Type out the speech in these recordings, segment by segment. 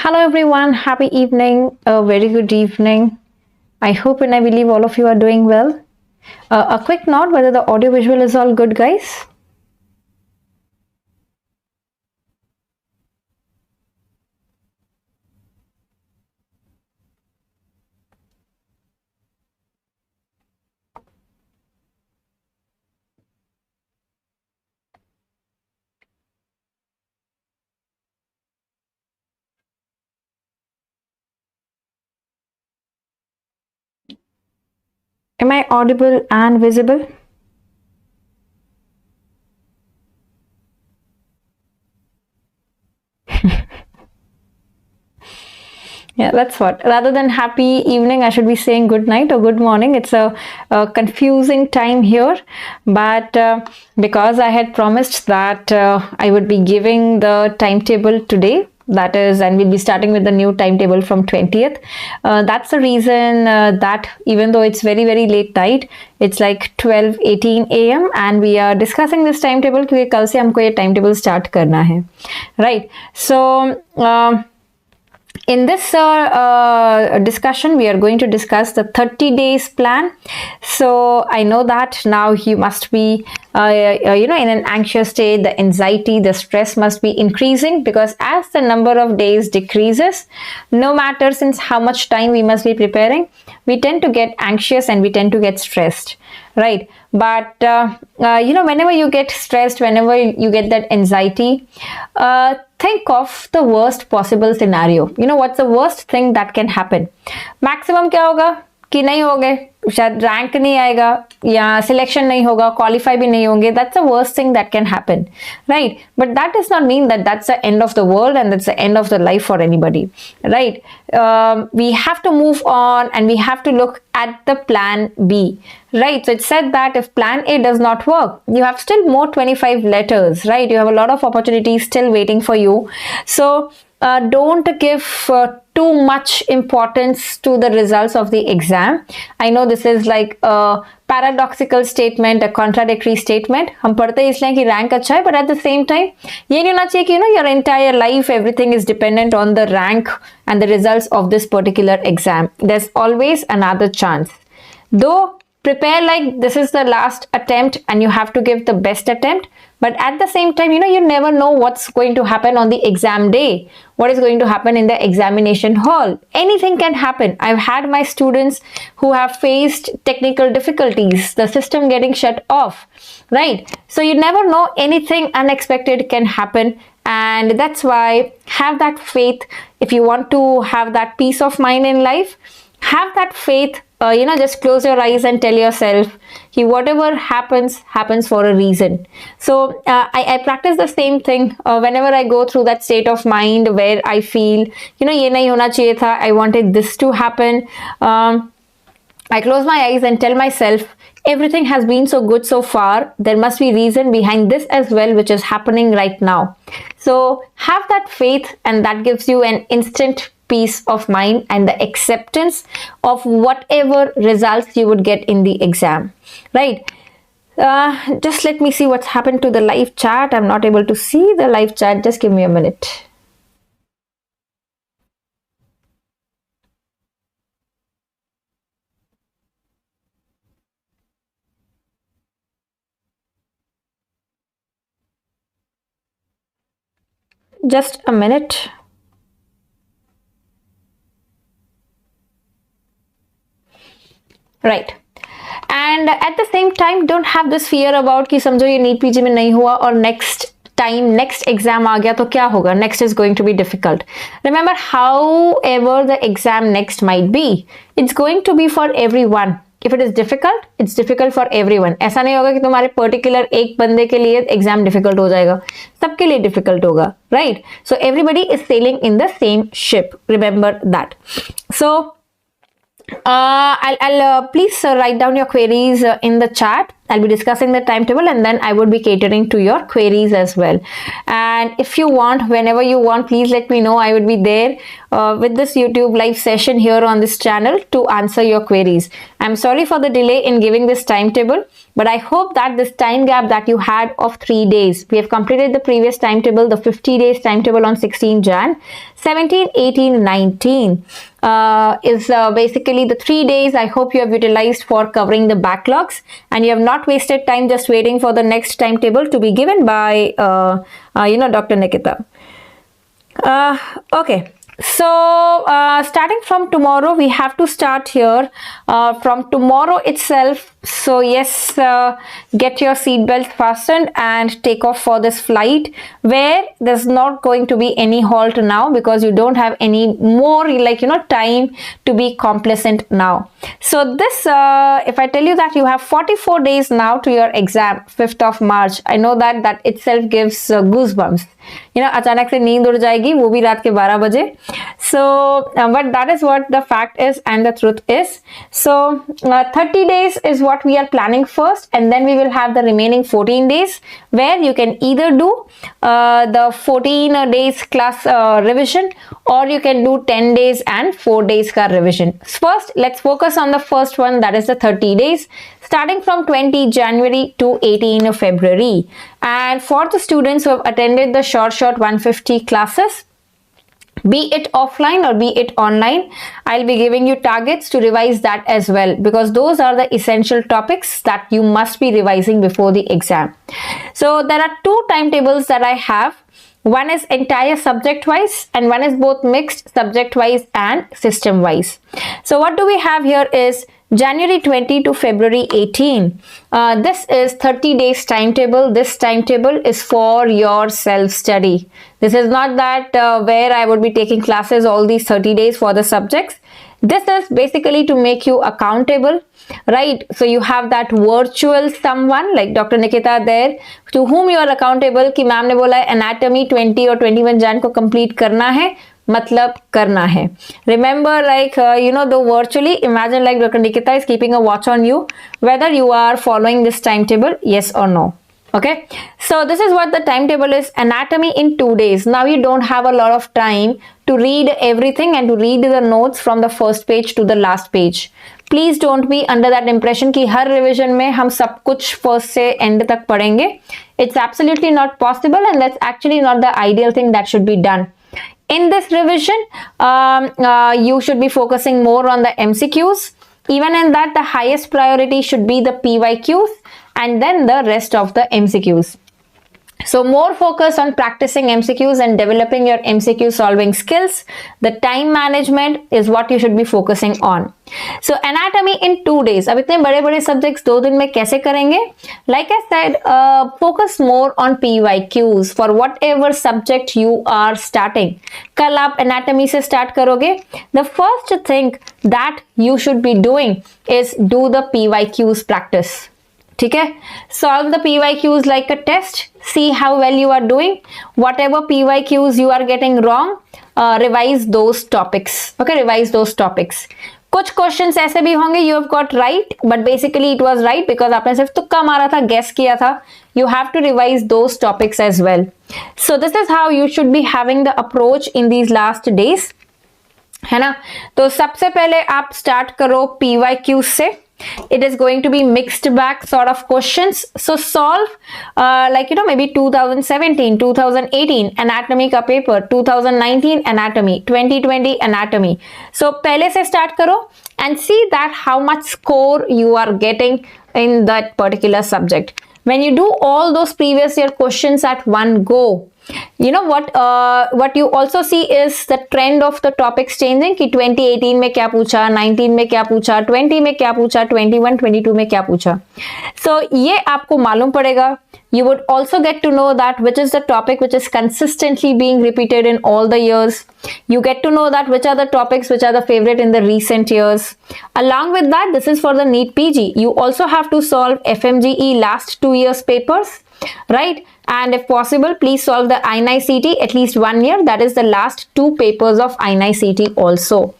Hello everyone, happy evening, a very good evening. I hope and I believe all of you are doing well. A quick note whether the audio visual is all good, guys. Am I audible and visible? Yeah, that's what. Rather than happy evening, I should be saying good night or good morning. It's a confusing time here, but because I had promised that I would be giving the timetable today, that is, and we'll be starting with the new timetable from 20th. That's the reason that even though it's very, very late night, it's like 12:18 a.m. and we are discussing this timetable क्योंकि कल से हमको ये timetable start करना है, right? So in this discussion, we are going to discuss the 30 days plan. So I know that now you must be, in an anxious state. The anxiety, the stress must be increasing because as the number of days decreases, no matter since how much time we must be preparing, we tend to get anxious and we tend to get stressed, right? But whenever you get stressed, whenever you get that anxiety, think of the worst possible scenario. You know what's the worst thing that can happen? Maximum क्या होगा कि नहीं होगे, शायद rank नहीं आएगा या selection नहीं होगा, क्वालिफाई भी नहीं होंगे. That's the worst thing that can happen, right? But that does not mean that that's the end of the world and that's the end of the life for anybody, right? We have to move on and we have to look at the plan B, right? So it said that if plan A does not work, you have still more 25 letters, right? You have a lot of opportunities still waiting for you. So don't give too much importance to the results of the exam. I know this is like a paradoxical statement, a contradictory statement. हम पढ़ते हैं इसलिए कि rank अच्छा है, but at the same time, ये नहीं होना चाहिए कि your entire life everything is dependent on the rank and the results of this particular exam. There's always another chance. Though prepare like this is the last attempt and you have to give the best attempt, but at the same time, you never know what's going to happen on the exam day, what is going to happen in the examination hall. Anything can happen. I've had my students who have faced technical difficulties, the system getting shut off, right? So you never know, anything unexpected can happen. And that's why have that faith. If you want to have that peace of mind in life, have that faith. Just close your eyes and tell yourself, whatever happens for a reason. So I practice the same thing whenever I go through that state of mind where I feel, ye nahi hona chahiye tha, I wanted this to happen. I close my eyes and tell myself, everything has been so good so far. There must be reason behind this as well, which is happening right now. So have that faith, and that gives you an instant peace of mind and the acceptance of whatever results you would get in the exam, right? Just let me see what's happened to the live chat. I'm not able to see the live chat. Just give me a minute. Just a minute. Right. And at the same time, don't have this fear about कि समझो ये NEET PG में नहीं हुआ और next exam आ गया तो क्या होगा? Next is going to be difficult. Remember, however the exam next might be, it's going to be for everyone. If it is difficult, it's difficult for everyone. ऐसा नहीं होगा कि तुम्हारे particular एक बंदे के लिए exam difficult हो जाएगा. सबके लिए difficult होगा, right? So everybody is sailing in the same ship. Remember that. So I'll please write down your queries in the chat. I'll be discussing the timetable, and then I would be catering to your queries as well. And if you want, whenever you want, please let me know. I would be there with this YouTube live session here on this channel to answer your queries. I'm sorry for the delay in giving this timetable, but I hope that this time gap that you had of 3 days, we have completed the previous timetable, the 50 days timetable on 16 Jan, 17, 18, 19 is basically the 3 days I hope you have utilized for covering the backlogs, and you have not wasted time just waiting for the next timetable to be given by Dr. Nikita. Okay. So starting from tomorrow, we have to start here from tomorrow itself. So yes, get your seatbelt fastened and take off for this flight, where there's not going to be any halt now, because you don't have any more time to be complacent now. So this if I tell you that you have 44 days now to your exam, 5th of March, I know that itself gives goosebumps. अचानक से नींद उड़ जाएगी, वो भी रात के 12 बजे. So but that is what the fact is and the truth is. So 30 days is what we are planning first, and then we will have the remaining 14 days, where you can either do the 14 days class revision, or you can do 10 days and 4 days ka revision. First, let's focus on the first one, that is the 30 days, starting from 20 January to 18 February. And for the students who have attended the short 150 classes, be it offline or be it online, I'll be giving you targets to revise that as well, because those are the essential topics that you must be revising before the exam. So there are 2 timetables that I have. One is entire subject wise, and one is both mixed subject wise and system wise. So what do we have here is January 20 to February 18. This is 30 days timetable. This timetable is for your self-study. This is not that where I would be taking classes all these 30 days for the subjects. This is basically to make you accountable, right? So you have that virtual someone like Dr. Nikita there, to whom you are accountable कि ma'am ने बोला anatomy 20 or 21 Jan को complete करना है, मतलब करना है. Remember, though virtually, imagine like Dr. Nikita is keeping a watch on you, whether you are following this timetable, yes or no. Okay, so this is what the timetable is. Anatomy in 2 days. Now you don't have a lot of time to read everything and to read the notes from the first page to the last page. Please don't be under that impression कि हर revision में हम सब कुछ first से end तक पढ़ेंगे. It's absolutely not possible, and that's actually not the ideal thing that should be done. In this revision, you should be focusing more on the MCQs. Even in that, the highest priority should be the PYQs, and then the rest of the MCQs. So more focus on practicing MCQs and developing your MCQ solving skills. The time management is what you should be focusing on. So anatomy in 2 days. अब इतने बड़े-बड़े subjects 2 दिन में कैसे करेंगे? Like I said, focus more on PYQs for whatever subject you are starting. कल आप anatomy से start करोगे. The first thing that you should be doing is do the PYQs practice. ठीक है, solve the PYQs like a test, see how well you are doing. Whatever PYQs you are getting wrong, revise those topics. Okay, revise those topics. कुछ questions ऐसे भी होंगे you have got right, but basically it was right because आपने सिर्फ तुक्का मारा था, guess किया था. You have to revise those topics as well. So this is how you should be having the approach in these last days, है ना. तो सबसे पहले आप start करो PYQs से. It is going to be mixed bag sort of questions. So solve maybe 2017, 2018 anatomy का paper, 2019 anatomy, 2020 anatomy. So पहले से start करो and see that how much score you are getting in that particular subject. When you do all those previous year questions at one go, you know what you also see is the trend of the topics changing कि 2018 में क्या पूछा, 19 में क्या पूछा, 20 में क्या पूछा, 21, 22 में क्या पूछा. So ये आपको मालूम पड़ेगा. You would also get to know that which is the topic which is consistently being repeated in all the years. You get to know that which are the topics which are the favorite in the recent years. Along with that, this is for the NEET PG. You also have to solve FMGE last 2 years papers, right? And if possible, please solve the AIIMS at least 1 year. That is the last 2 papers of AIIMS also.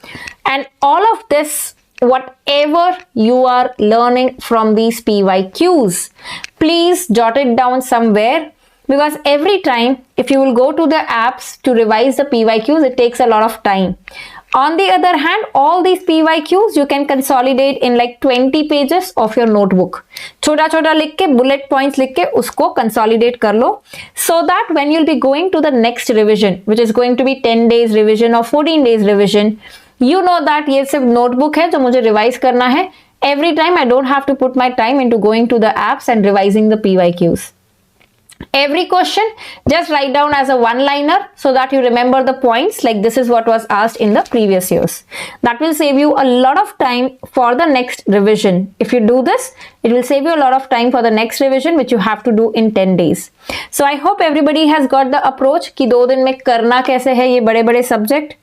And all of this whatever you are learning from these PYQs, please jot it down somewhere, because every time if you will go to the apps to revise the PYQs, it takes a lot of time. On the other hand, all these PYQs you can consolidate in like 20 pages of your notebook. छोटा छोटा लिख के, bullet points लिख के उसको consolidate कर लो, so that when you'll be going to the next revision, which is going to be 10 days revision or 14 days revision, you know that ये सिर्फ notebook है जो मुझे revise करना है. Every time I don't have to put my time into going to the apps and revising the PYQs. Every question just write down as a one-liner so that you remember the points, like this is what was asked in the previous years. That will save you a lot of time for the next revision. If you do this, it will save you a lot of time for the next revision, which you have to do in 10 days. So I hope everybody has got the approach कि 2 दिन में करना कैसे है ये बड़े-बड़े subject.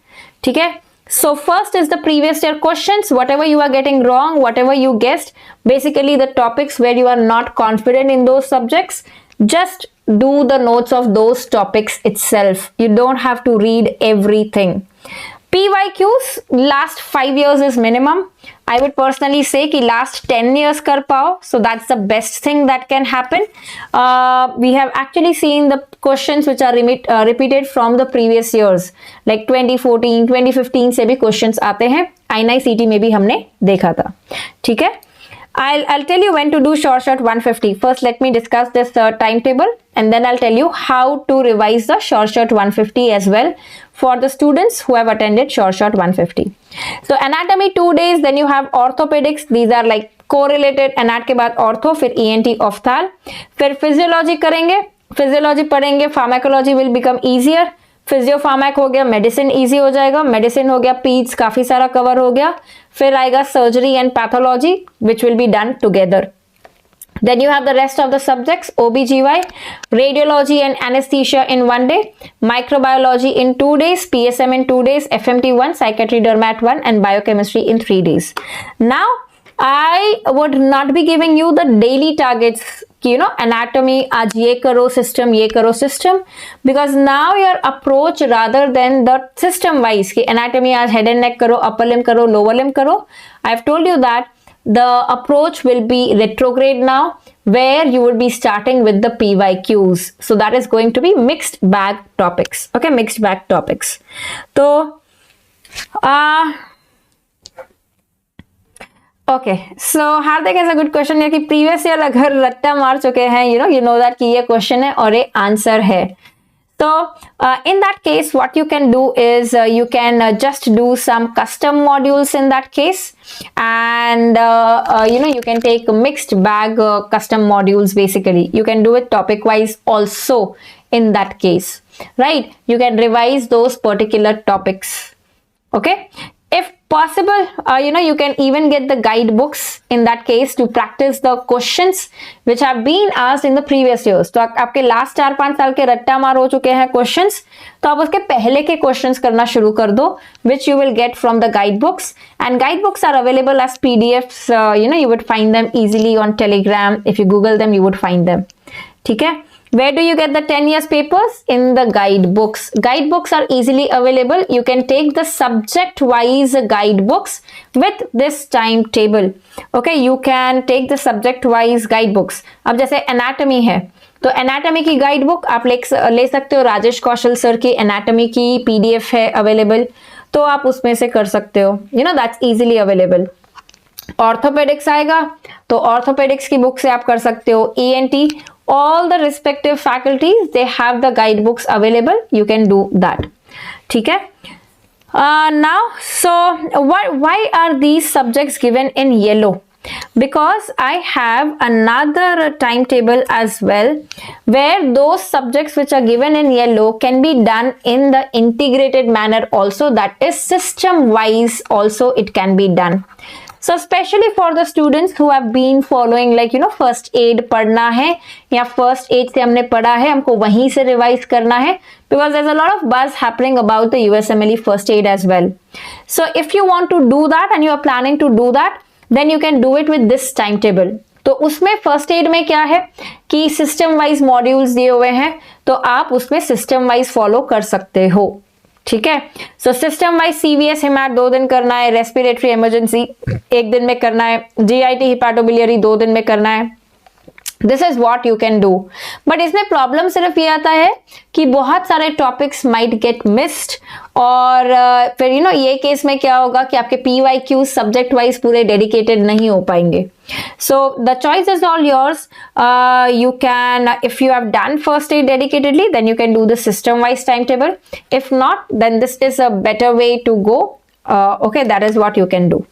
ठीक है? So first is the previous year questions, whatever you are getting wrong, whatever you guessed, basically the topics where you are not confident in those subjects, just do the notes of those topics itself. You don't have to read everything. PYQs last 5 years is minimum. I would personally say कि last 10 years कर पाओ, so that's the best thing that can happen. We have actually seen the questions which are repeated from the previous years, like 2014, 2015 से भी questions आते हैं. NICT में भी हमने देखा था. ठीक है? I'll tell you when to do short 150. First, let me discuss this timetable, and then I'll tell you how to revise the short 150 as well for the students who have attended short 150. So anatomy 2 days, then you have orthopedics. These are like correlated. Anat के बाद ortho, फिर ENT opthal, फिर physiology करेंगे. Physiology पढ़ेंगे. Pharmacology will become easier. Physio pharma हो गया, medicine easy हो जाएगा, मेडिसिन हो गया, पीड्स काफी सारा कवर हो गया, फिर आएगा surgery and pathology which will be done together. Then you have the rest of the subjects, OBGY, radiology and anesthesia in 1 day, microbiology in 2 days, PSM in 2 days, FMT 1, psychiatry dermat 1 and biochemistry in 3 days. Now I would not be giving you the daily targets, you know, anatomy आज ये करो system, because now your approach rather than the system wise कि anatomy आज head and neck करो, upper limb करो, lower limb करो, I have told you that the approach will be retrograde now, where you would be starting with the PYQs. So that is going to be mixed bag topics. Okay, mixed bag topics. So okay so Hardik ऐसा good question है कि previous year अगर रट्टा मार चुके हैं, you know that कि ये क्वेश्चन है और ये आंसर है. So in that case, what you can do is you can just do some custom modules in that case, and you can take mixed bag custom modules. Basically, you can do it topic wise also in that case, right? You can revise those particular topics. Okay. If possible, you can even get the guidebooks in that case to practice the questions which have been asked in the previous years. तो आपके last 4-5 साल के रट्टा मार हो चुके हैं questions, तो आप उसके पहले के questions करना शुरू कर दो, which you will get from the guidebooks. And guidebooks are available as PDFs. You would find them easily on Telegram. If you Google them, you would find them. ठीक है? Where do you get the 10 years papers? In the guidebooks. Guidebooks are easily available. You can take the subject wise guidebooks with this timetable. Okay, you can take the subject wise guidebooks. अब जैसे anatomy है, तो anatomy की guidebook आप ले सकते हो. राजेश कौशल sir की anatomy की PDF है available, तो आप उसमें से कर सकते हो. That's easily available. Orthopedics आएगा, तो orthopedics की बुक से आप कर सकते हो. ENT, all the respective faculties, they have the guidebooks available. You can do that. ठीक है? Now, so why are these subjects given in yellow? Because I have another timetable as well, where those subjects which are given in yellow can be done in the integrated manner also, that is system wise also it can be done. So especially for the students who have been following like first aid पढ़ना है या first aid से हमने पढ़ा है, हमको वहीं से revise करना है, because there's a lot of buzz happening about the USMLE first aid as well. So if you want to do that and you are planning to do that, then you can do it with this timetable. तो उसमें first aid में क्या है कि system wise modules दिए हुए हैं, तो आप उसमें सिस्टम वाइज फॉलो कर सकते हो. ठीक है। सो सिस्टम वाइज सीवीएस हिमाट 2 दिन करना है, रेस्पिरेटरी इमरजेंसी 1 दिन में करना है, जीआईटी हिपैटोबिलियरी 2 दिन में करना है। This is what you can do. But इसमें प्रॉब्लम सिर्फ ये आता है कि बहुत सारे टॉपिक्स माइट गेट मिस्ड, और फिर ये केस में क्या होगा कि आपके PYQ सब्जेक्ट वाइज पूरे डेडिकेटेड नहीं हो पाएंगे। So the choice is all yours. You can, if you have done first aid dedicatedly, then you can do the system wise timetable. If not, then this is a better way to go. Okay, that is what you can do.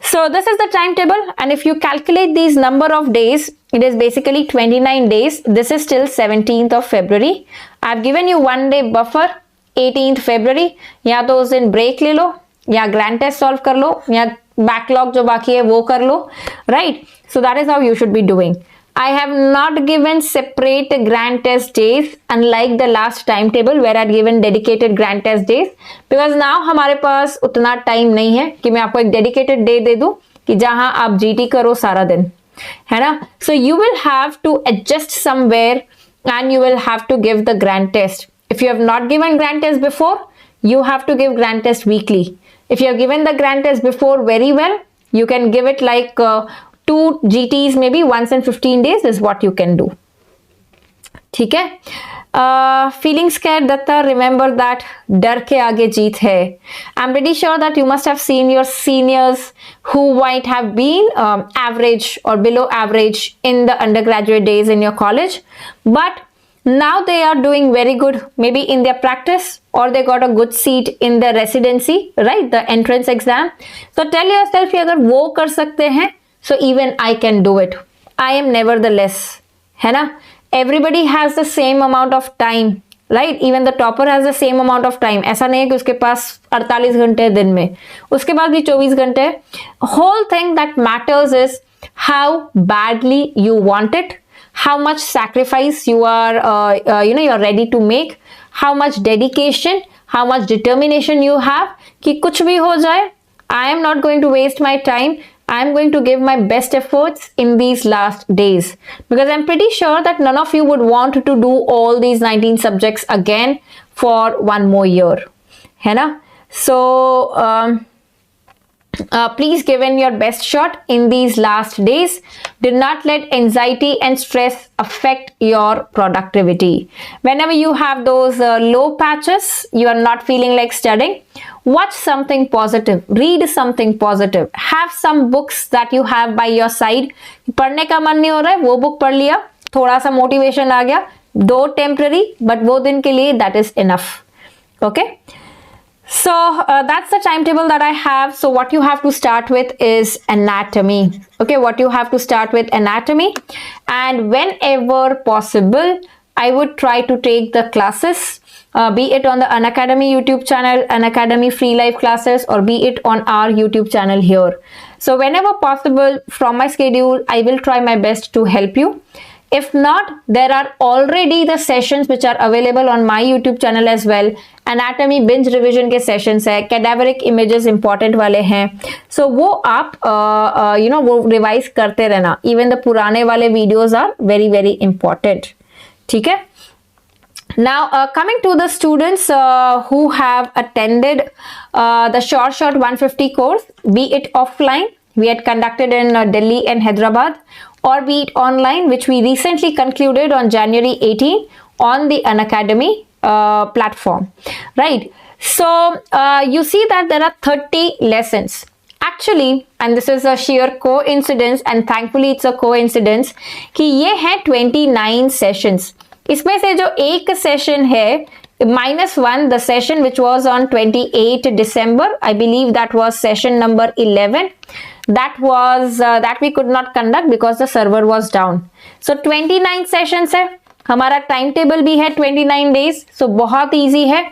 So this is the timetable, and if you calculate these number of days, it is basically 29 days. This is till 17th of February. I've given you 1 day buffer, 18th February. या तो उस दिन break ले लो, या grand test solve कर लो, या backlog जो बाकी है वो कर लो, right? So that is how you should be doing. I have not given separate grand test days unlike the last timetable where I had given dedicated grand test days, because now हमारे पास उतना time नहीं है कि मैं आपको एक dedicated day दे दूं कि जहां आप GT करो सारा दिन, है ना? So you will have to adjust somewhere and you will have to give the grand test. If you have not given grand test before, you have to give grand test weekly. If you have given the grand test before very well, you can give it like 2 GTs maybe once in 15 days is what you can do. ठीक है? Feeling scared, Datta, remember that डर के आगे जीत है. I'm pretty sure that you must have seen your seniors who might have been average or below average in the undergraduate days in your college, but now they are doing very good, maybe in their practice, or they got a good seat in the residency, right? The entrance exam. So tell yourself कि अगर वो कर सकते हैं, so even I can do it. I am nevertheless, है ना? Everybody has the same amount of time, right? Even the topper has the same amount of time. ऐसा नहीं है कि उसके पास 48 घंटे दिन में, उसके पास भी 24 घंटे. Whole thing that matters is how badly you want it, how much sacrifice you are, you're ready to make, how much dedication, how much determination you have कि कुछ भी हो जाए, I am not going to waste my time. I am going to give my best efforts in these last days, because I'm pretty sure that none of you would want to do all these 19 subjects again for 1 more year, है ना? So please give in your best shot in these last days. Do not let anxiety and stress affect your productivity. Whenever you have those low patches, you are not feeling like studying, watch something positive, read something positive, have some books that you have by your side. पढ़ने का मन नहीं हो रहा है, वो book पढ़ लिया, थोड़ा सा मोटिवेशन आ गया, दो टेम्पररी, बट वो दिन के लिए that is enough. Okay? So that's the timetable that I have. So what you have to start with is anatomy. Okay, what you have to start with anatomy, and whenever possible, I would try to take the classes, be it on the Unacademy YouTube channel, Unacademy free live classes, or be it on our YouTube channel here. So whenever possible from my schedule, I will try my best to help you. If not, there are already the sessions which are available on my YouTube channel as well. Anatomy binge revision के sessions है, cadaveric images important वाले हैं, so वो आप वो revise करते रहना. Even the पुराने वाले videos are very very important. ठीक है? Now coming to the students who have attended the short 150 course, be it offline, we had conducted in Delhi and Hyderabad, or be it online, which we recently concluded on January 18 on the Unacademy platform, right? So you see that there are 30 lessons actually, and this is a sheer coincidence, and thankfully it's a coincidence कि ये है 29 sessions. इसमें से जो एक session है -1, the session which was on 28 December, I believe that was session number 11. That was that we could not conduct because the server was down. So 29 sessions है, हमारा टाइम टेबल भी है 29 days, so बहुत easy है.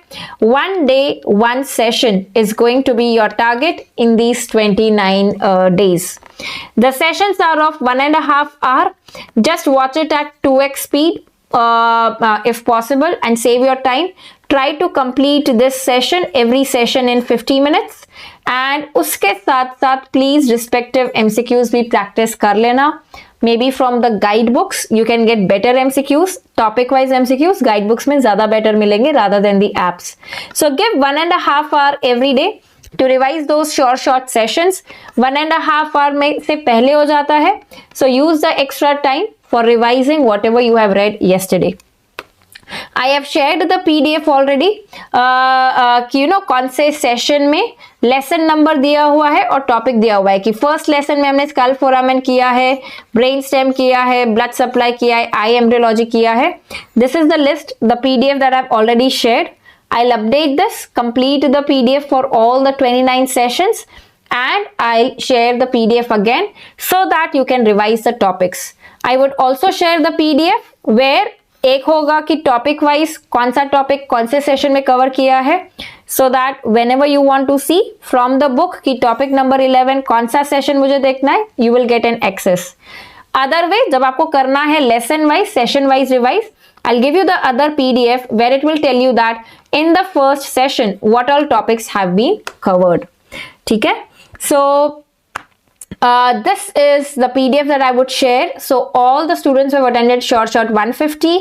1 day 1 session is going to be your target in these 29 days. The sessions are of 1.5 hour. Just watch it at 2x speed if possible and save your time. Try to complete this session, every session in 50 minutes. And उसके साथ साथ please respective MCQs भी practice कर लेना. Maybe from the guidebooks you can get better MCQs, topic wise MCQs guidebooks में ज़्यादा better मिलेंगे rather than the apps. So give 1.5 hour every day to revise those short sessions. 1.5 hour में से पहले हो जाता है. So use the extra time for revising whatever you have read yesterday. I have shared the PDF already. कौन से session में lesson number दिया हुआ है और टॉपिक दिया हुआ है कि फर्स्ट लेसन में हमने स्कल फोरामेन किया है, ब्रेन स्टेम किया है, ब्लड सप्लाई किया है, आई एम्ब्रियोलॉजी किया है. This is the list, the PDF that I've already shared. I'll update this, complete the PDF for all the 29 sessions, and I'll share the PDF again so that you can revise the topics. I would also share the PDF where एक होगा कि topic wise कौन सा topic कौन से session में cover किया है, so that whenever you want to see from the book कि टॉपिक नंबर 11 कौन सा सेशन मुझे देखना है, you will get an access. Other way जब आपको करना है lesson wise session wise revise, I'll give you the other PDF where it will tell you that in the first session what all topics have been covered. ठीक है, so this is the PDF that I would share. So all the students who have attended short 150,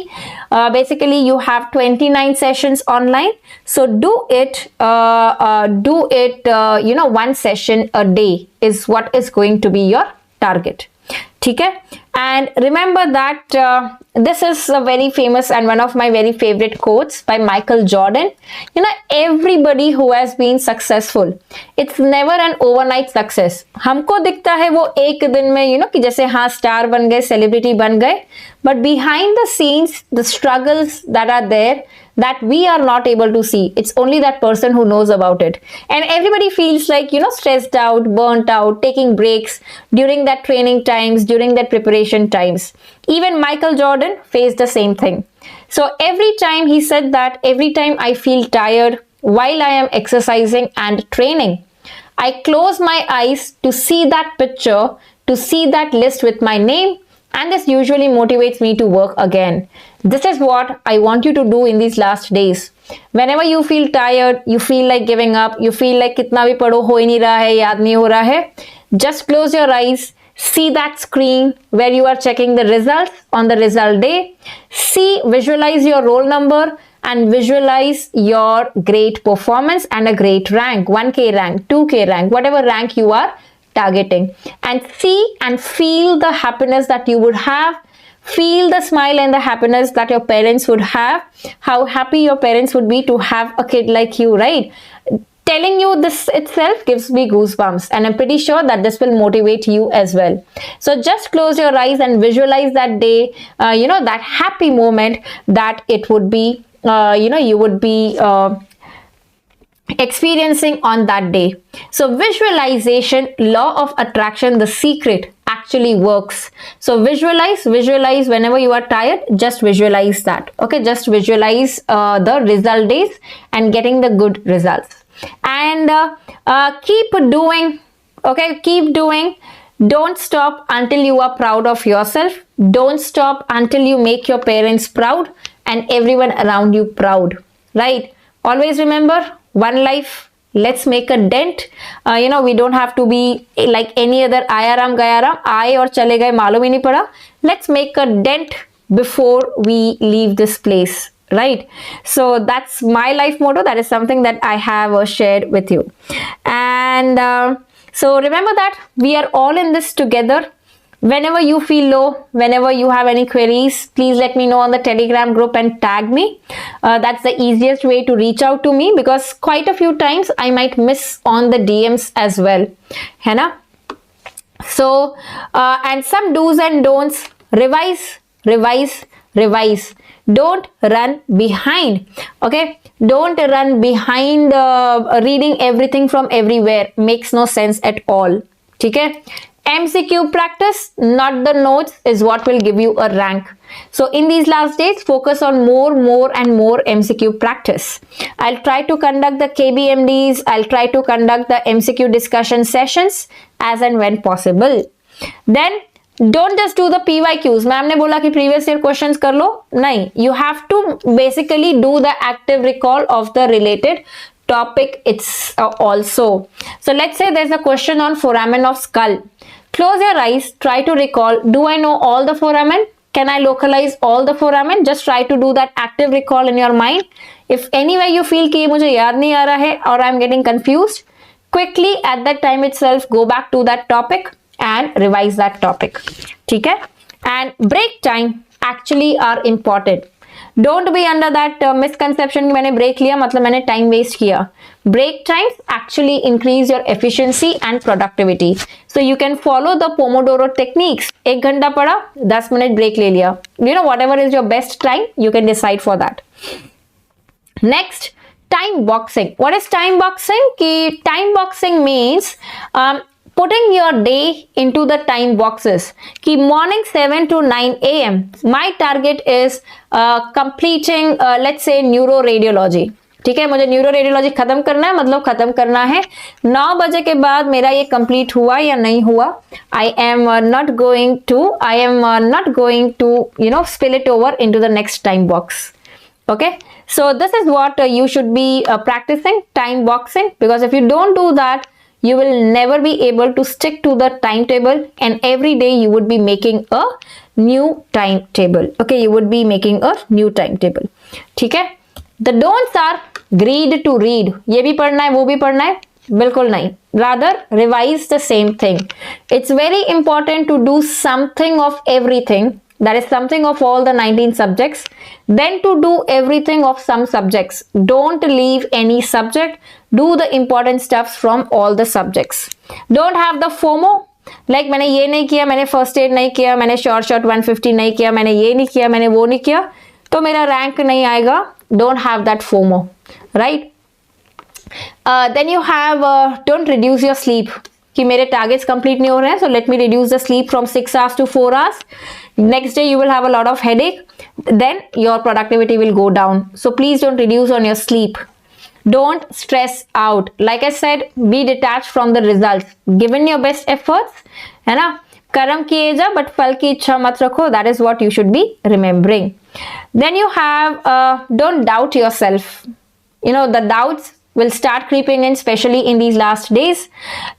basically you have 29 sessions online. So do it, one session a day is what is going to be your target. ठीक है, and remember that this is a very famous and one of my very favorite quotes by Michael Jordan. Everybody who has been successful, it's never an overnight success. हमको दिखता है वो एक दिन में कि जैसे हाँ स्टार बन गए, सेलिब्रिटी बन गए, but behind the scenes the struggles that are there that we are not able to see, it's only that person who knows about it. And everybody feels like stressed out, burnt out, taking breaks during that training times, during that preparation times. Even Michael Jordan faced the same thing. So every time he said that every time I feel tired while I am exercising and training, I close my eyes to see that picture, to see that list with my name, and this usually motivates me to work again. This is what I want you to do in these last days. Whenever you feel tired, you feel like giving up, you feel like कितना भी पढ़ो हो ही नहीं रहा है, याद नहीं हो रहा है, just close your eyes, see that screen where you are checking the results on the result day, visualize your roll number and visualize your great performance and a great rank, 1K rank, 2K rank, whatever rank you are targeting, and see and feel the happiness that you would have. Feel the smile and the happiness that your parents would have, how happy your parents would be to have a kid like you, right? Telling you this itself gives me goosebumps, and I'm pretty sure that this will motivate you as well. So just close your eyes and visualize that day, that happy moment that it would be, you would be experiencing on that day. So visualization, law of attraction, the secret actually works. So visualize whenever you are tired, just visualize that. Okay, just visualize the result days and getting the good results, and keep doing. Okay, keep doing. Don't stop until you are proud of yourself. Don't stop until you make your parents proud and everyone around you proud, right? Always remember, one life, let's make a dent. We don't have to be like any other ayaram gayaram, आए और चले गए मालूम ही नहीं पड़ा. Let's make a dent before we leave this place, right? So that's my life motto. That is something that I have shared with you. And so remember that we are all in this together. Whenever you feel low, whenever you have any queries, please let me know on the Telegram group and tag me. That's the easiest way to reach out to me, because quite a few times I might miss on the DMs as well. है ना? So, and some do's and don'ts. Revise. Don't run behind. Okay? Don't run behind reading everything from everywhere. Makes no sense at all. ठीक है? MCQ practice, not the notes, is what will give you a rank. So in these last days, focus on more and more MCQ practice. I'll try to conduct the KBMDs. I'll try to conduct the MCQ discussion sessions as and when possible. Then don't just do the PYQs. Ma'am ने बोला कि previous year questions कर लो. नहीं, you have to basically do the active recall of the related topic it's also. So let's say there's a question on foramen of skull. Close your eyes, try to recall, do I know all the foramen? Can I localize all the foramen? Just try to do that active recall in your mind. If anywhere you feel कि मुझे याद नहीं आ रहा है or I'm getting confused, quickly at that time itself go back to that topic and revise that topic. ठीक है? And break time actually are important. Don't be under that misconception कि मैंने break लिया मतलब मैंने time waste किया. Break times actually increase your efficiency and productivity. So you can follow the Pomodoro techniques. 1 घंटा पढ़ा, 10 मिनट break ले लिया. You know, whatever is your best time, you can decide for that. Next, time boxing. What is time boxing? कि time boxing means putting your day into the time boxes. कि morning 7 to 9 a.m. my target is completing let's say neuroradiology. ठीक है, मुझे neuro radiology खत्म करना है, मतलब खत्म करना है 9 बजे के बाद मेरा ये कंप्लीट हुआ या नहीं हुआ. I am not going to you know spill it over into the next time box. Okay, so this is what you should be practicing, time boxing, because if you don't do that, you will never be able to stick to the timetable, and every day you would be making a new timetable. Okay, you would be making a new timetable. ठीक है? The don'ts are greed to read. ये भी पढ़ना है, वो भी पढ़ना है, बिल्कुल नहीं. Rather, revise the same thing. It's very important to do something of everything. That is something of all the 19 subjects. Then to do everything of some subjects. Don't leave any subject. Do the important stuffs from all the subjects. Don't have the FOMO. Like मैंने ये नहीं किया, मैंने first aid नहीं किया, मैंने short 150 नहीं किया, मैंने ये नहीं किया, मैंने वो नहीं किया, तो मेरा rank नहीं आएगा. Don't have that FOMO, right? Then you have don't reduce your sleep. कि मेरे targets complete नहीं हो रहे हैं, so let me reduce the sleep from 6 hours to 4 hours. Next day you will have a lot of headache, then your productivity will go down. So please don't reduce on your sleep. Don't stress out. Like I said, be detached from the results. Given your best efforts, है ना, कर्म किए जा but फल की इच्छा मत रखो. That is what you should be remembering. Then you have don't doubt yourself. You know, the doubts will start creeping in, especially in these last days.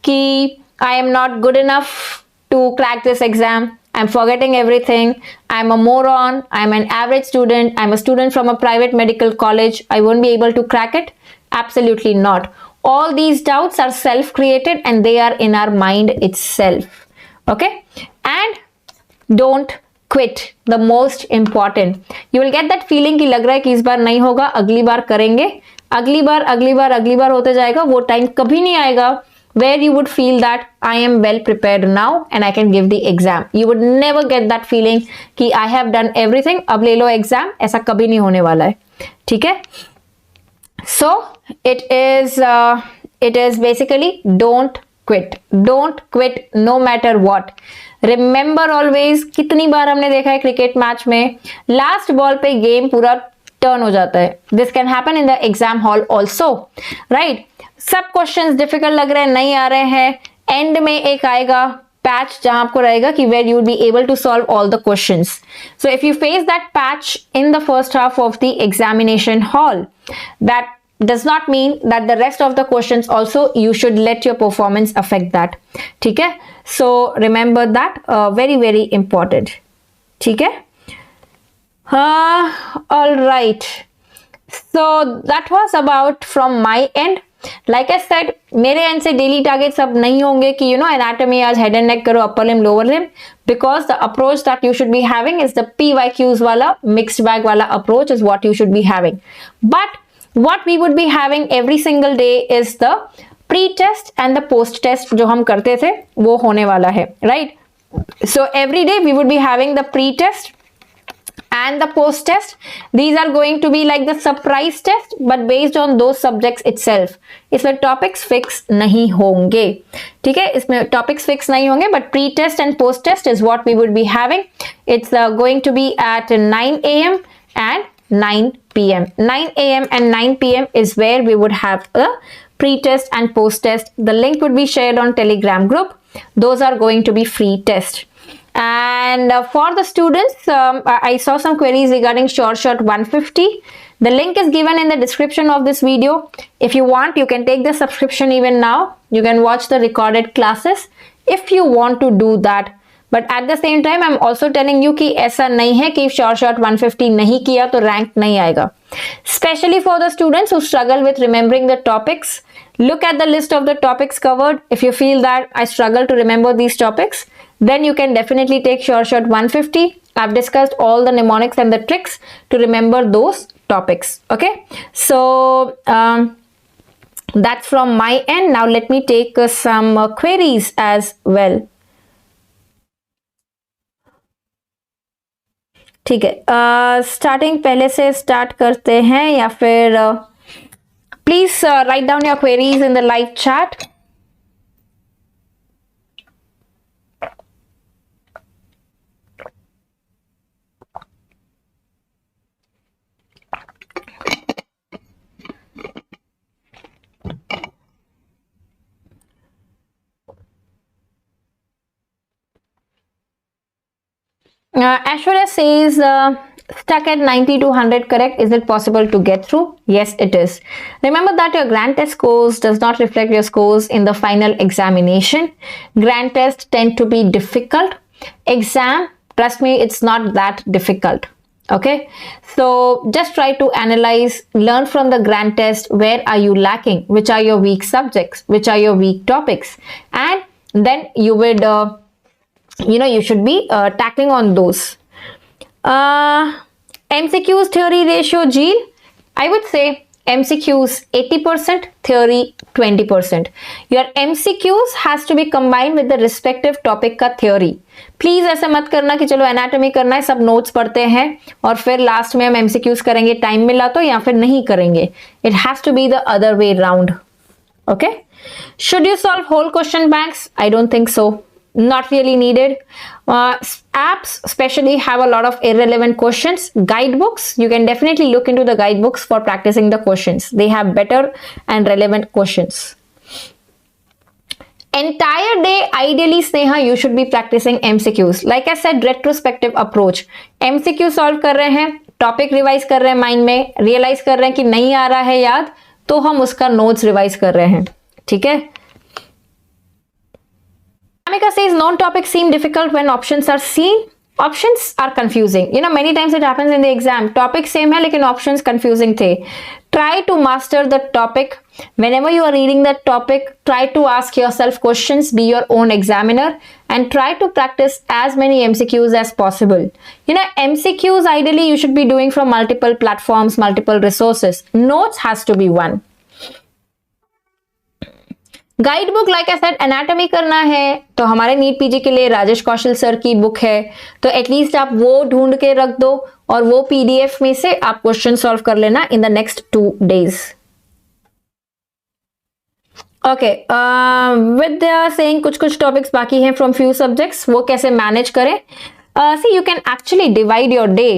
Ki I am not good enough to crack this exam. I'm forgetting everything. I'm a moron. I'm an average student. I'm a student from a private medical college. I won't be able to crack it. Absolutely not. All these doubts are self-created and they are in our mind itself. Okay? And don't quit. The most important. You will get that feeling कि लग रहा है कि इस बार नहीं होगा, अगली बार करेंगे. अगली बार होते जाएगा. वो टाइम कभी नहीं आएगा where you would feel that I am well prepared now and I can give the exam. You would never get that feeling कि I have done everything, अब ले लो exam. ऐसा कभी नहीं होने वाला है. ठीक है? So it is basically don't quit. Don't quit no matter what. Remember always, कितनी बार हमने देखा है क्रिकेट मैच में लास्ट बॉल पे गेम पूरा टर्न हो जाता है. This can happen in the exam hall also, right? सब क्वेश्चंस डिफिकल्ट लग रहे हैं, नहीं आ रहे हैं, एंड में एक आएगा पैच जहां आपको रहेगा कि where you will be able to solve all the questions. So if you face that patch in the first half of the examination hall, that does not mean that the rest of the questions also you should let your performance affect that. ठीक है? So remember that, very very important. ठीक है? All right. So that was about from my end. Like I said, मेरे end से daily targets अब नहीं होंगे कि you know anatomy आज head and neck करो, upper limb, lower limb, because the approach that you should be having is the PYQs वाला mixed bag वाला approach is what you should be having. But what we would be having every single day is the pre-test and the post-test जो हम करते थे वो होने वाला है, right? So every day we would be having the pre-test and the post-test. These are going to be like the surprise test, but based on those subjects itself. इसमें topics fix नहीं होंगे, ठीक है? इसमें topics fix नहीं होंगे, but pre-test and post-test is what we would be having. It's going to be at 9 a.m. and 9 p.m. 9 a.m. and 9 p.m. is where we would have a pre-test and post-test. The link would be shared on Telegram group. Those are going to be free tests. And for the students, I saw some queries regarding short 150. The link is given in the description of this video. If you want, you can take the subscription even now. You can watch the recorded classes if you want to do that. But at the same time, I'm also telling you कि ऐसा नहीं है कि short 150 नहीं किया तो rank नहीं आएगा. Especially for the students who struggle with remembering the topics, look at the list of the topics covered. If you feel that I struggle to remember these topics, then you can definitely take short 150. I've discussed all the mnemonics and the tricks to remember those topics. Okay, so that's from my end. Now let me take some queries as well. ठीक है, starting पहले से start करते हैं या फिर please write down your queries in the live chat. Ashwarya says stuck at 90 to 100 correct. Is it possible to get through? Yes, it is. Remember that your grand test scores does not reflect your scores in the final examination. Grand tests tend to be difficult. Exam, trust me, it's not that difficult. Okay, so just try to analyze, learn from the grand test. Where are you lacking? Which are your weak subjects? Which are your weak topics? And then you would you should be tackling on those. MCQs theory ratio, Jill, I would say MCQs 80%, theory 20%. Your MCQs has to be combined with the respective topic का theory. Please ऐसा मत करना कि चलो anatomy करना है, सब notes पढ़ते हैं और फिर लास्ट में हम MCQs करेंगे, टाइम मिला तो, या फिर नहीं करेंगे. It has to be the other way round. Okay, should you solve whole question banks? I don't think so. Not really needed. Apps especially have a lot of irrelevant questions. Guidebooks, you can definitely look into the guidebooks for practicing the questions. They have better and relevant questions. Entire day, ideally, Sneha, you should be practicing MCQs. Like I said, retrospective approach. MCQ solve कर रहे हैं, topic revise कर रहे हैं mind में, realize कर रहे हैं कि नहीं आ रहा है याद, तो हम उसका notes revise कर रहे हैं. ठीक है? Amika says non-topics seem difficult when options are seen. Options are confusing. Many times it happens in the exam. Topic same है लेकिन options confusing थे. Try to master the topic. Whenever you are reading that topic, try to ask yourself questions. Be your own examiner and try to practice as many MCQs as possible. MCQs ideally you should be doing from multiple platforms, multiple resources. Notes has to be one. Guide book, like I said, anatomy करना है तो हमारे NEET PG के लिए राजेश कौशल sir की book है, तो at least आप वो ढूंढ के रख दो और वो पीडीएफ में से आप क्वेश्चन सॉल्व कर लेना in the next 2 days. Okay, with saying कुछ टॉपिक्स बाकी हैं फ्रॉम फ्यू सब्जेक्ट्स, वो कैसे मैनेज करें? See you can actually divide your day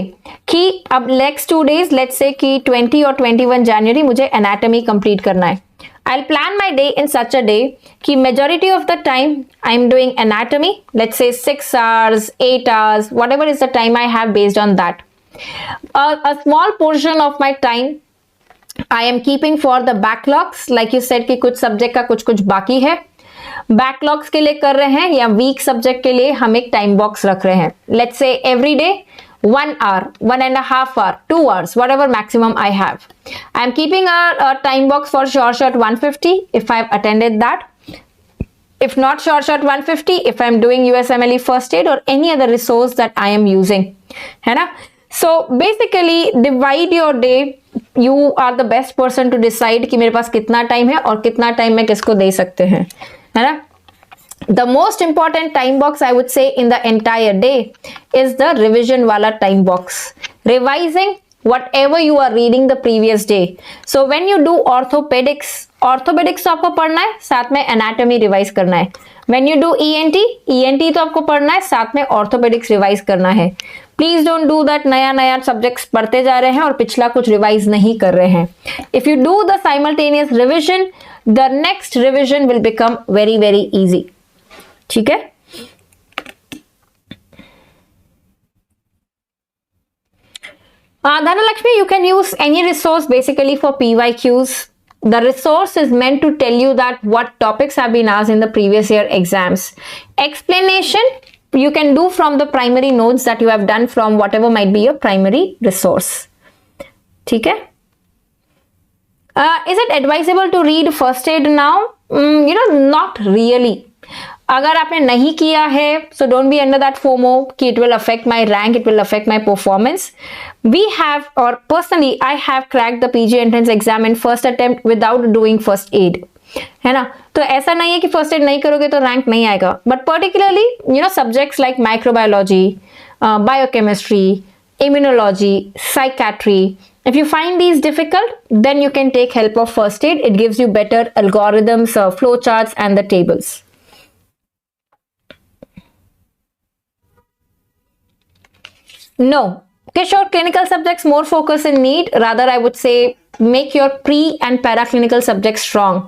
कि अब नेक्स्ट 2 days, लेट्स से कि 20 और 21 जनवरी मुझे एनाटॉमी कंप्लीट करना है. I'll plan my day in such a day कि majority of the time I'm doing anatomy, let's say 6 hours, 8 hours, whatever is the time I have based on that. A small portion of my time I am keeping for the backlogs, like you said कि कुछ subject का कुछ बाकी है, backlogs के लिए कर रहे हैं या weak subject के लिए हम एक time box रख रहे हैं. Let's say every day 1 hour, 1.5 hour, 2 hours, whatever maximum I have. I am keeping a time box for short 150 if I have attended that. If not short 150, if I am doing USMLE first aid or any other resource that I am using. है ना? So basically divide your day. You are the best person to decide कि मेरे पास कितना time है और कितना time मैं किसको दे सकते हैं, है ना? The most important time box I would say in the entire day is the revision wala time box. Revising whatever you are reading the previous day. So when you do orthopedics तो आपको पढ़ना है, साथ में anatomy revise करना है. When you do ENT तो आपको पढ़ना है, साथ में orthopedics revise करना है. Please don't do that नया subjects पढ़ते जा रहे हैं और पिछला कुछ revise नहीं कर रहे हैं. If you do the simultaneous revision, the next revision will become very, very easy. ठीक है? Dhanalakshmi, you can use any resource basically for PYQs. The resource is meant to tell you that what topics have been asked in the previous year exams. Explanation you can do from the primary notes that you have done from whatever might be your primary resource. ठीक है? Is it advisable to read first aid now? Not really. अगर आपने नहीं किया है, so don't be under that FOMO कि it will affect my rank, it will affect my performance. We have, or personally, I have cracked the PG entrance exam in first attempt without doing first aid. है ना? तो ऐसा नहीं है कि first aid नहीं करोगे तो रैंक नहीं आएगा, but particularly subjects like microbiology, biochemistry, immunology, psychiatry. If you find these difficult, then you can take help of first aid. It gives you better algorithms, flowcharts, and the tables. No. Kishore, clinical subjects more focus in NEET. Rather, I would say make your pre and paraclinical subjects strong.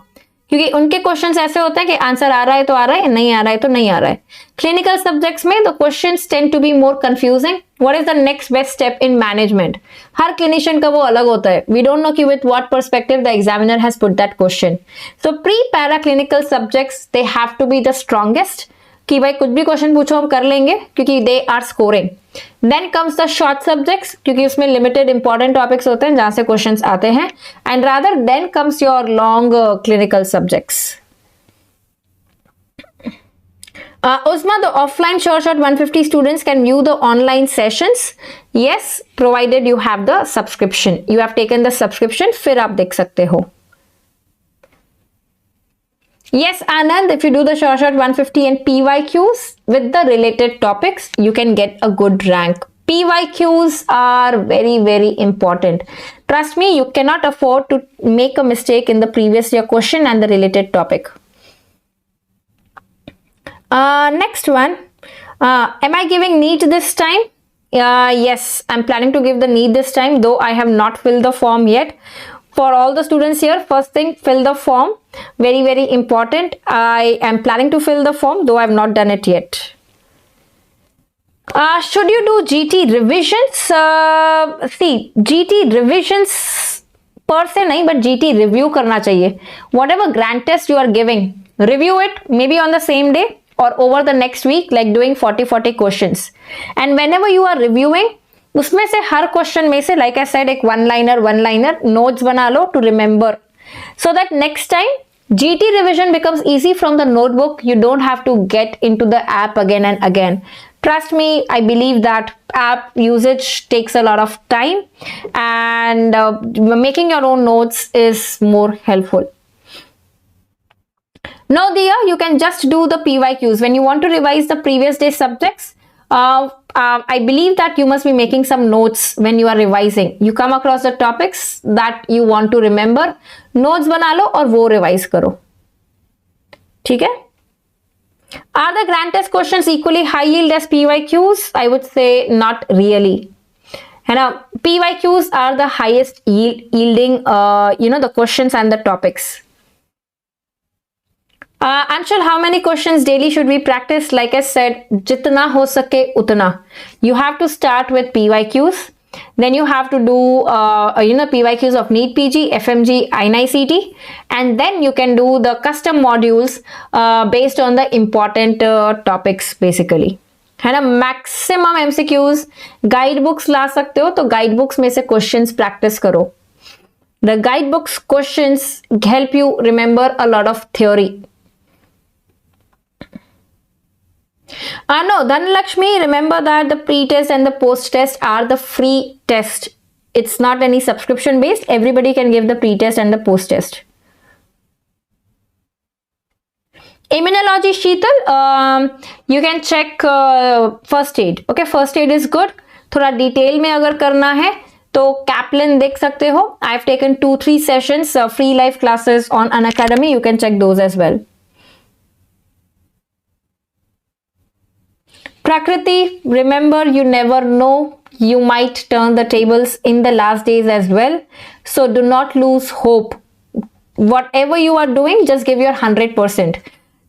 क्योंकि उनके questions ऐसे होते हैं कि answer आ रहा है तो आ रहा है, नहीं आ रहा है तो नहीं आ रहा है. क्लिनिकल सब्जेक्ट्स में the questions tend to be more confusing. What is the next best step in management? हर क्लिनिशियन का वो अलग होता है. वी डोंट नो कि with what perspective the examiner has put that question. So pre para clinical subjects they have to be the strongest कि भाई कुछ भी क्वेश्चन पूछो हम कर लेंगे क्योंकि they are scoring. Then comes the short subjects क्योंकि उसमें लिमिटेड इंपॉर्टेंट टॉपिक्स होते हैं जहां से क्वेश्चंस आते हैं. And rather than comes your long clinical subjects. Uzma, the offline sure shot 150 students can view the online sessions. Yes, provided you have the subscription. You have taken the subscription, फिर आप देख सकते हो. Yes, Anand, if you do the sure shot 150 and PYQs with the related topics, you can get a good rank. PYQs are very, very important. Trust me, you cannot afford to make a mistake in the previous year question and the related topic. Next one. Am I giving NEET this time? Yes, I'm planning to give the NEET this time, though I have not filled the form yet. For all the students here, first thing, fill the form. Very, very important. I am planning to fill the form, though I have not done it yet. Should you do GT revisions? See, GT revisions per se nahi, but GT review karna chahiye. Whatever grant test you are giving, review it maybe on the same day or over the next week, like doing 40 questions. And whenever you are reviewing, उसमें से हर question में से like I said एक one liner notes बना लो to remember, so that next time GT revision becomes easy from the notebook. You don't have to get into the app again and again. Trust me, I believe that app usage takes a lot of time, and making your own notes is more helpful. No, dear, you can just do the PYQs. When you want to revise the previous day subjects, I believe that you must be making some notes when you are revising. You come across the topics that you want to remember, notes बना लो और वो revise करो. ठीक है? Are the grant test questions equally high yield as PYQs? I would say not really. है ना? PYQs are the highest yielding, the questions and the topics. Anshul, how many questions daily should we practice? Like I said, jitna ho sake utna. You have to start with PYQs. Then you have to do, PYQs of NEET PG, FMGE, AIIMS, and then you can do the custom modules based on the important topics basically. है ना? Maximum MCQs, guide books ला सकते हो, तो guide books में से questions practice करो. The guide books questions help you remember a lot of theory. No, Dhanalakshmi, remember that the pre-test and the post-test are the free test. It's not any subscription based. Everybody can give the pre-test and the post-test. Immunology, Sheetal, you can check first aid. Okay, first aid is good. थोड़ा detail में अगर करना है तो Kaplan देख सकते हो. I've taken 2-3 sessions, free live classes on Unacademy. You can check those as well. Prakriti, remember, you never know. You might turn the tables in the last days as well. So do not lose hope. Whatever you are doing, just give your 100%.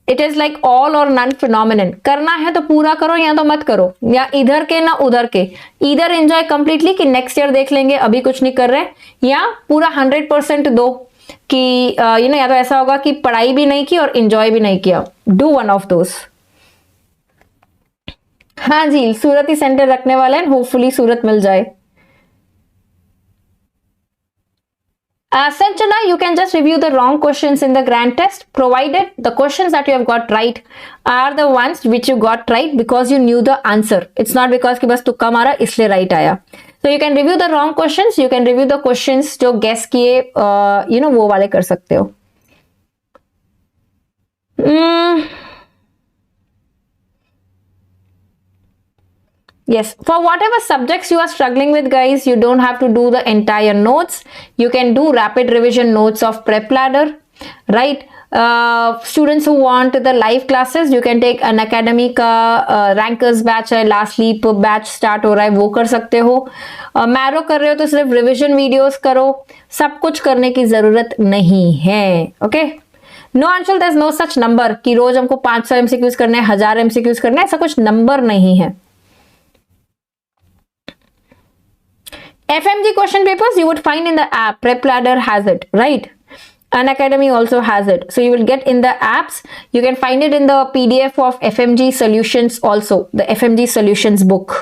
It is like all और none phenomenon. करना है तो पूरा करो या तो मत करो, या इधर के ना उधर के. इधर एंजॉय कंप्लीटली कि नेक्स्ट ईयर देख लेंगे, अभी कुछ नहीं कर रहे, या पूरा 100% दो कि या तो ऐसा होगा कि पढ़ाई भी नहीं की और एंजॉय भी नहीं किया. Do one of those. हाँ जी, सूरत ही सेंटर रखने वाले हैं, होपफुली सूरत मिल जाए. Sanjana, you can just review the wrong questions in the grand test, provided the questions that you have got right are the ones which you got right because you knew the answer. It's not because कि बस तुक्का मारा इसलिए right आया. So you can review the wrong questions, you can review the questions जो guess किए वो वाले कर सकते हो. Yes, for whatever subjects you are struggling with, guys, you don't have to do the entire notes. You can do rapid revision notes of prep ladder, right? Students who want the live classes, you can take an academy का rankers batch है, last leap batch start हो रहा है, वो कर सकते हो. Marrow कर रहे हो तो सिर्फ revision videos करो, सब कुछ करने की जरूरत नहीं है. Okay, no Anshul, there's no such number कि रोज हमको 500 MCQs करने हैं, 1000 MCQs करने हैं, ऐसा कुछ नंबर नहीं है. FMG question papers you would find in the app. Prep Ladder has it, right? Unacademy also has it. So you will get in the apps. You can find it in the PDF of FMG solutions also, the FMG solutions book.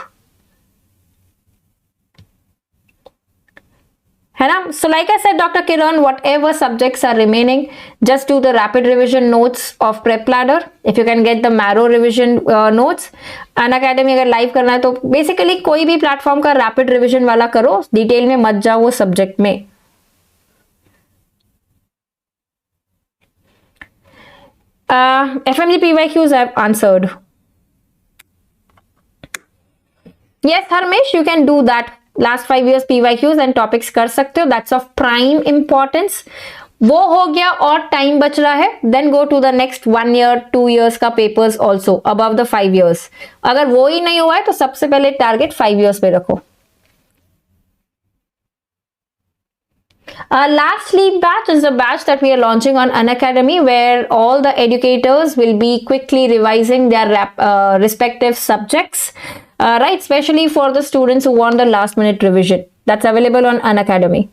है ना? So like I said, Dr. Kiran, whatever subjects are remaining, just do the rapid revision notes of Prep Ladder. If you can get the Marrow revision notes. Unacademy अगर live करना है तो basically कोई भी platform का rapid revision वाला करो, detail में मत जाओ वो subject में. FMG PYQs I have answered. Yes, Harmesh, you can do that. Last 5 years PYQs and topics कर सकते हो. That's of prime importance. वो हो गया और टाइम बच रहा है. Then go to the next 1 year, 2 years का papers also above the 5 years. अगर वो ही नहीं हुआ है तो सबसे पहले टारगेट 5 years पे रखो. Last leap batch is a batch that we are launching on Unacademy, where all the educators will be quickly revising their respective subjects, right? Especially for the students who want the last minute revision. That's available on Unacademy.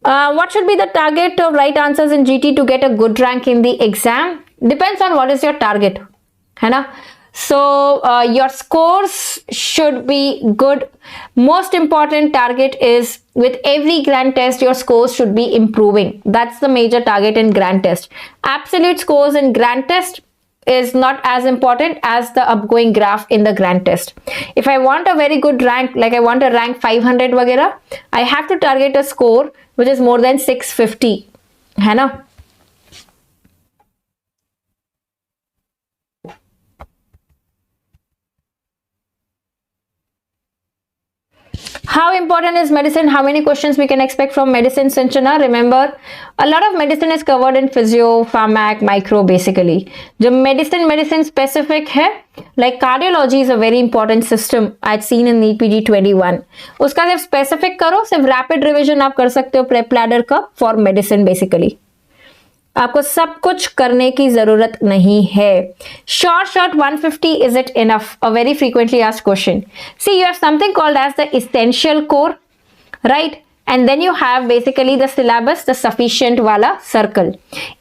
What should be the target of right answers in GT to get a good rank in the exam? Depends on what is your target, है ना? So your scores should be good. Most important target is with every grand test your scores should be improving. That's the major target in grand test. Absolute scores in grand test is not as important as the upgoing graph in the grand test. If I want a very good rank, like I want a rank 500 वगैरह, I have to target a score which is more than 650, है ना? How important is medicine? How many questions we can expect from medicine, Sanchana? Remember, a lot of medicine is covered in physio, pharmac, micro basically. जो medicine specific है, like cardiology is a very important system I'd seen in NEET PG 21. उसका सिर्फ specific करो, सिर्फ rapid revision आप कर सकते हो prep ladder का for medicine basically. आपको सब कुछ करने की जरूरत नहीं है. Short 150, is it enough? A very frequently asked question. See, you have something called as the essential core, right? And then you have basically the syllabus, the sufficient wala circle.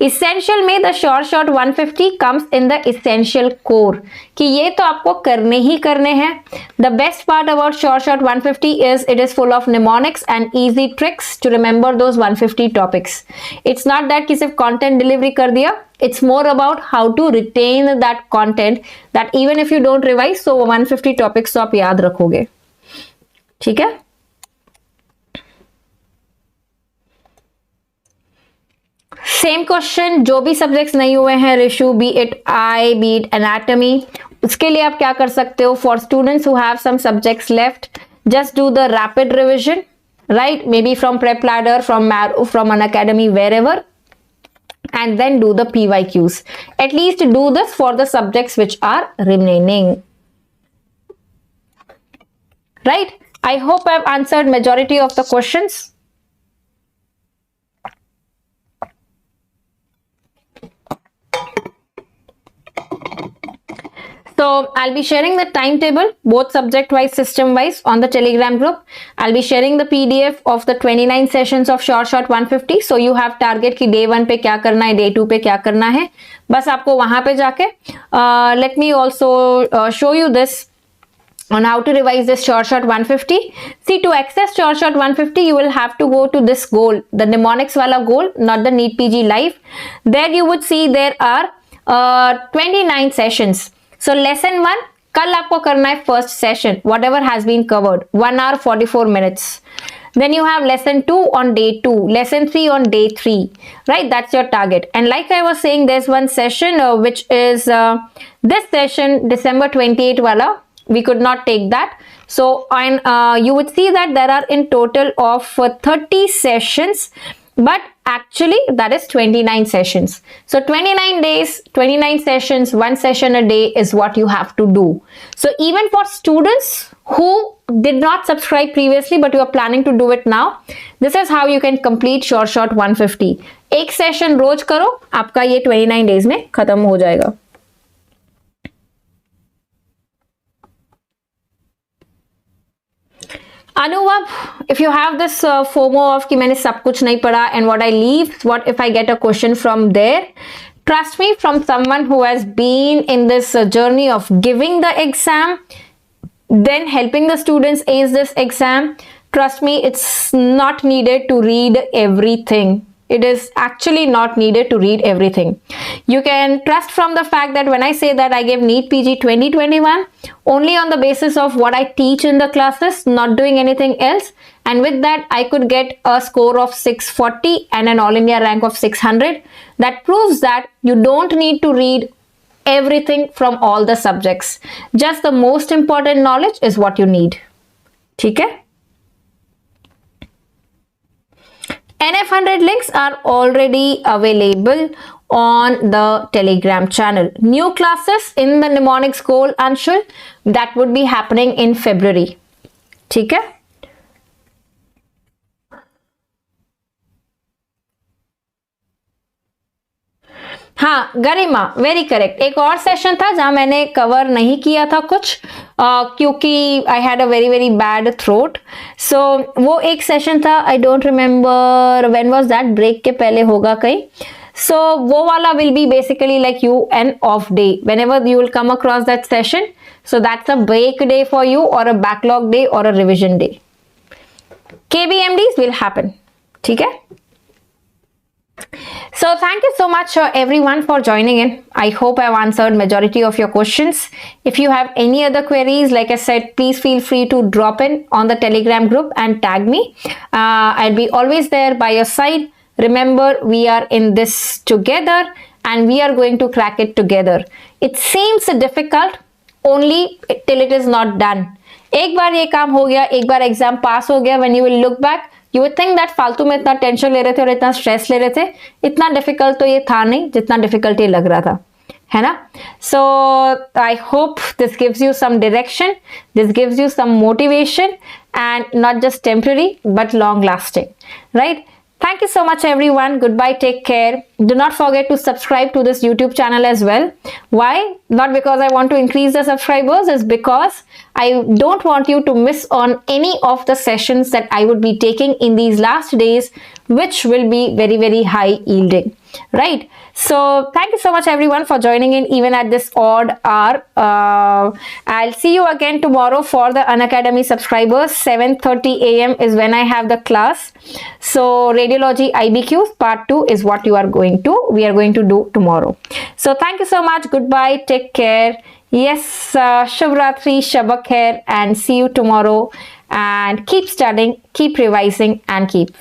Essential में the short 150 comes in the essential core कि ये तो आपको करने ही करने हैं. The best part about short 150 is it is full of mnemonics and easy tricks to remember those 150 topics. It's not that कि सिर्फ content delivery कर दिया. It's more about how to retain that content, that even if you don't revise, so 150 topics तो आप याद रखोगे. ठीक है? सेम क्वेश्चन, जो भी सब्जेक्ट्स नहीं हुए हैं Rishu, be it I, be it anatomy, उसके लिए आप क्या कर सकते हो? For students who have some subjects left, just do the rapid revision, right? Maybe from PrepLadder, from Unacademy, wherever, and then do the PYQs. At least do this for the subjects which are remaining, right? I hope I've answered majority of the questions. So I'll be sharing the timetable, both subject wise, system wise, on the Telegram group. I'll be sharing the PDF of the 29 sessions of short 150. So you have target कि day 1 पे क्या करना है, day 2 पे क्या करना है. बस आपको वहां पे जाके let me also show you this on how to revise this short 150. See, to access short 150, you will have to go to this goal, the mnemonics wala goal, not the NEET PG live. There you would see there are 29 sessions. So lesson 1, कल आपको करना है first session, whatever has been covered, 1 hour 44 minutes. Then you have lesson 2 on day 2, lesson 3 on day 3, right? That's your target. And like I was saying, there's one session which is this session, December 28 wala. We could not take that. So you would see that there are in total of 30 sessions, but actually that is 29 sessions. So 29 days, 29 sessions, 1 session a day is what you have to do. So even for students who did not subscribe previously but you are planning to do it now, this is how you can complete short 150. एक session रोज करो, आपका ये 29 days में खत्म हो जाएगा. Anubhav, if you have this FOMO of कि मैंने सब कुछ नहीं पढ़ा and what I leave, what if I get a question from there? Trust me, from someone who has been in this journey of giving the exam, then helping the students ace this exam, trust me, it's not needed to read everything. It is actually not needed to read everything. You can trust from the fact that when I say that I gave NEET PG 2021 only on the basis of what I teach in the classes, not doing anything else, and with that I could get a score of 640 and an all India rank of 600. That proves that you don't need to read everything from all the subjects. Just the most important knowledge is what you need. ठीक है? NF100 links are already available on the Telegram channel. New classes in the mnemonics goal, Anshul, that would be happening in February. ठीक है? हाँ गरिमा, very correct. एक और session था जहां मैंने कवर नहीं किया था कुछ क्योंकि I had a very bad throat. So वो एक सेशन था, I don't remember when was that, break के पहले होगा कहीं. So वो वाला will be basically like you an off day whenever you will come across that session. So that's a break day for you or a backlog day or a revision day. KBMDs will happen. ठीक है? So thank you so much everyone for joining in. I hope I've answered majority of your questions. If you have any other queries, like I said, please feel free to drop in on the Telegram group and tag me. I'll be always there by your side. Remember, we are in this together and we are going to crack it together. It seems difficult only till it is not done. एक बार ये काम हो गया, एक बार exam पास हो गया, when you will look back, you would think that फालतू में इतना टेंशन ले रहे थे और इतना स्ट्रेस ले रहे थे, इतना डिफिकल्ट तो ये था नहीं जितना डिफिकल्ट ये लग रहा था, है ना? So I hope this gives you some direction, this gives you some motivation, and not just temporary but long lasting, right? Thank you so much everyone. Goodbye, take care. Do not forget to subscribe to this YouTube channel as well. Why? Not because I want to increase the subscribers, it's because I don't want you to miss on any of the sessions that I would be taking in these last days, which will be very high yielding, right? So thank you so much everyone for joining in even at this odd hour. I'll see you again tomorrow for the Unacademy subscribers. 7:30 AM is when I have the class. So radiology IBQs part 2 is what we are going to do tomorrow. So thank you so much. Goodbye, take care. Yes, Shubh Ratri, Shabak Khair, and see you tomorrow. And keep studying, keep revising, and keep